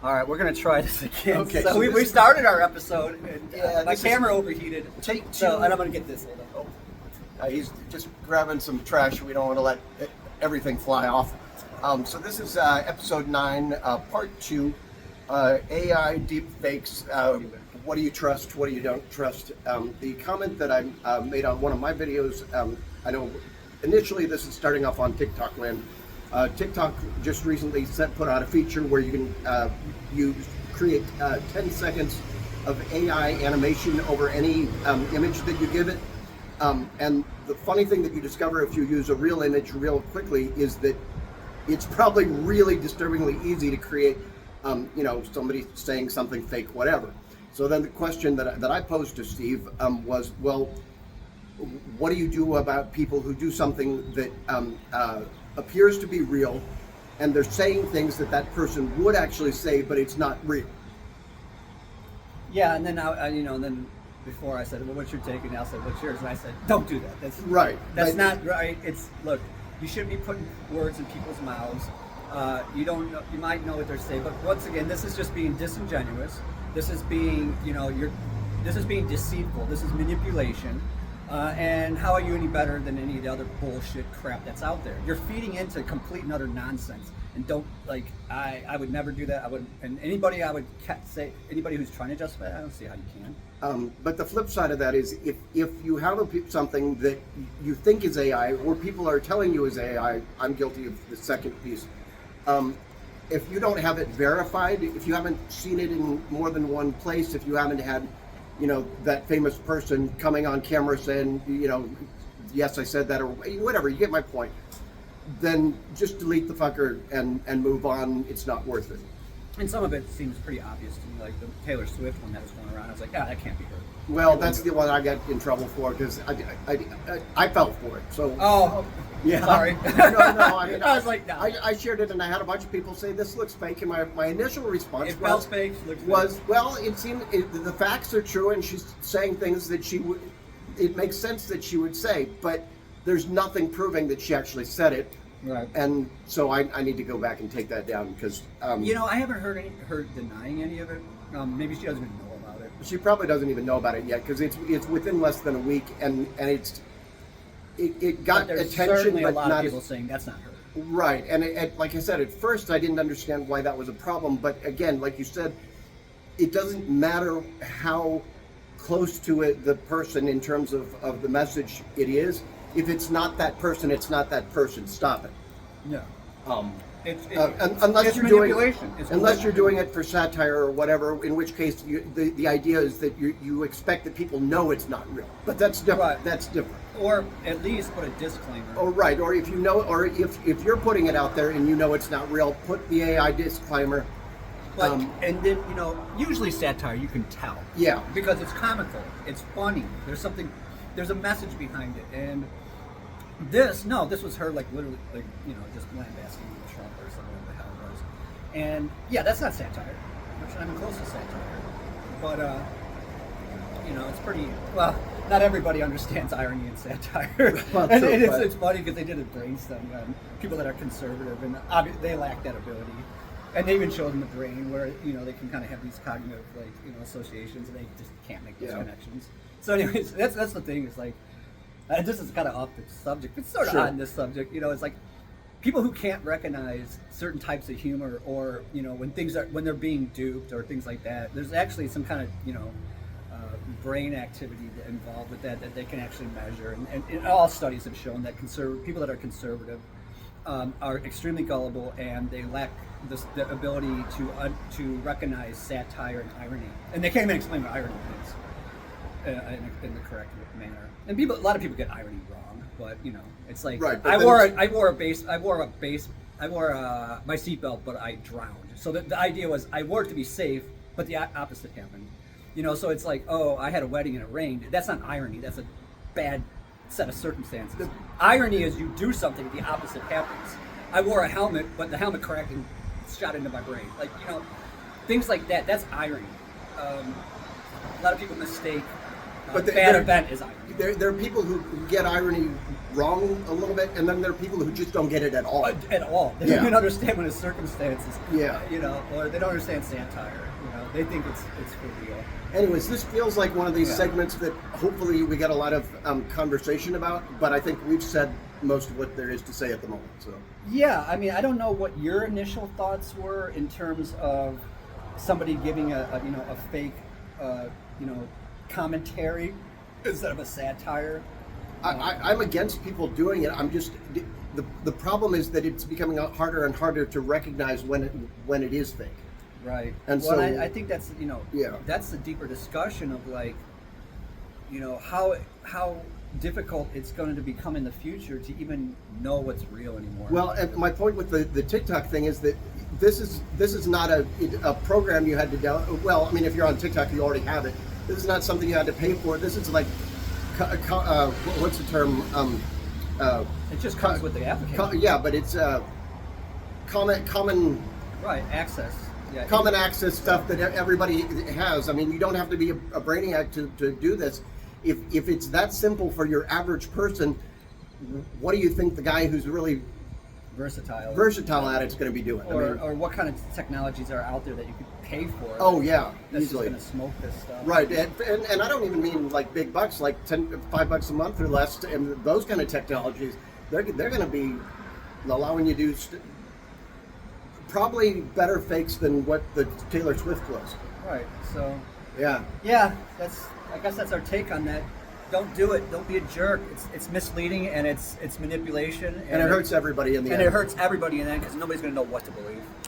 All right, we're gonna try this again. Okay, so so we started our episode, and my this camera overheated. Take So, two. and I'm gonna get this. Hold on. He's just grabbing some trash. We don't want to let everything fly off. So this is episode 9, part 2, AI deepfakes. What do you trust? What do you don't trust? The comment that I made on one of my videos, I know initially this is starting off on TikTok land. TikTok just recently put out a feature where you can create 10 seconds of AI animation over any image that you give it. And the funny thing that you discover if you use a real image real quickly is that it's probably really disturbingly easy to create, somebody saying something fake, whatever. So then the question that I posed to Steve was, well, what do you do about people who do something that appears to be real, and they're saying things that person would actually say, but it's not real? Yeah, and then then before I said, well, what's your take? And Al said, what's yours? And I said, don't do that. That's right. That's not right. Look, you shouldn't be putting words in people's mouths. You don't know, you might know what they're saying, but once again, this is just being disingenuous. This is being, this is being deceitful. This is manipulation. And how are you any better than any of the other bullshit crap that's out there? You're feeding into complete and utter nonsense. And don't, I would never do that. I would, and anybody I would say, anybody who's trying to justify it, I don't see how you can. But the flip side of that is if you have something that you think is AI, or people are telling you is AI, I'm guilty of the second piece. If you don't have it verified, if you haven't seen it in more than one place, if you haven't had, that famous person coming on camera saying, yes, I said that, or whatever, you get my point, then just delete the fucker and move on. It's not worth it. And some of it seems pretty obvious to me, like the Taylor Swift one that was going around. I was like, that can't be her. Well, that's the one I got in trouble for because I fell for it. So. Oh, yeah. Sorry. No. I mean, I was like, no. I shared it, and I had a bunch of people say this looks fake, and my initial response it felt fake. Well, it seemed the facts are true, and she's saying things that she would. It makes sense that she would say, but there's nothing proving that she actually said it. Right. And so I need to go back and take that down because. I haven't heard her denying any of it. Maybe she doesn't even know about it. She probably doesn't even know about it yet because it's within less than a week, and it got but attention, certainly but a lot not of people saying that's not her. Right, and like I said, at first I didn't understand why that was a problem, but again, like you said, it doesn't matter how close to it the person in terms of the message it is. If it's not that person, it's not that person. Stop it. Yeah. Unless you're doing it for satire or whatever, in which case the idea is that you expect that people know it's not real. But that's different. Right. That's different. Or at least put a disclaimer. Oh, right. Or if you know, or if you're putting it out there and you know it's not real, put the AI disclaimer. And then usually satire you can tell. Yeah. Because it's comical. It's funny. There's a message behind it. And this was her literally just lambasting Trump or something, what the hell it was. And yeah, that's not satire. It's not even close to satire. But it's pretty well. Not everybody understands irony and satire. Well, and true, it's funny because they did a brain study on people that are conservative, and they lack that ability. And they even showed them the brain where they can kind of have these cognitive associations, and they just can't make those connections. So anyways, that's the thing. Is this is kind of off the subject. It's sort of on this subject. It's like people who can't recognize certain types of humor, or when they're being duped or things like that. There's actually some kind of brain activity involved with that they can actually measure. And all studies have shown that people that are conservative are extremely gullible, and they lack the ability to recognize satire and irony. And they can't even explain what irony is in the correct manner. And a lot of people get irony wrong, but it's like right, I wore my seatbelt, but I drowned. So the idea was I wore it to be safe, but the opposite happened. So it's like, oh, I had a wedding and it rained. That's not irony. That's a bad set of circumstances. Irony is you do something, the opposite happens. I wore a helmet, but the helmet cracked and shot into my brain. Things like that. That's irony. A lot of people mistake But bad event is irony. There are people who get irony wrong a little bit, and then there are people who just don't get it at all. At all. They don't even understand when it's circumstances. Yeah. You know, or they don't understand satire. You know, they think it's for real. Anyways, this feels like one of these Yeah. segments that hopefully we get a lot of conversation about, but I think we've said most of what there is to say at the moment. So Yeah, I mean, I don't know what your initial thoughts were in terms of somebody giving a fake commentary instead of a satire. I'm against people doing it. I'm just the problem is that it's becoming harder and harder to recognize when it is fake. Right. And well, so I think that's Yeah. that's the deeper discussion of like, how difficult it's going to become in the future to even know what's real anymore. Well, and my point with the TikTok thing is that this is not a program you had to download. Well, I mean, if you're on TikTok, you already have it. This is not something you had to pay for. This is like, what's the term? It just comes with the application. Yeah, but it's common. Right. Access. Yeah. Common access stuff that everybody has. I mean, you don't have to be a brainiac to do this. If it's that simple for your average person, what do you think the guy who's really versatile at it's going to be doing? Or what kind of technologies are out there that you could pay for? Oh yeah, that's easily. just going to smoke this stuff. Right, and I don't even mean like big bucks, like $5 a month or less, and those kind of technologies. They're going to be allowing you to do probably better fakes than what the Taylor Swift was. Right. So. Yeah. Yeah. I guess that's our take on that. Don't do it. Don't be a jerk. It's misleading and it's manipulation. And it hurts everybody in the end. And it hurts everybody in the end because nobody's going to know what to believe.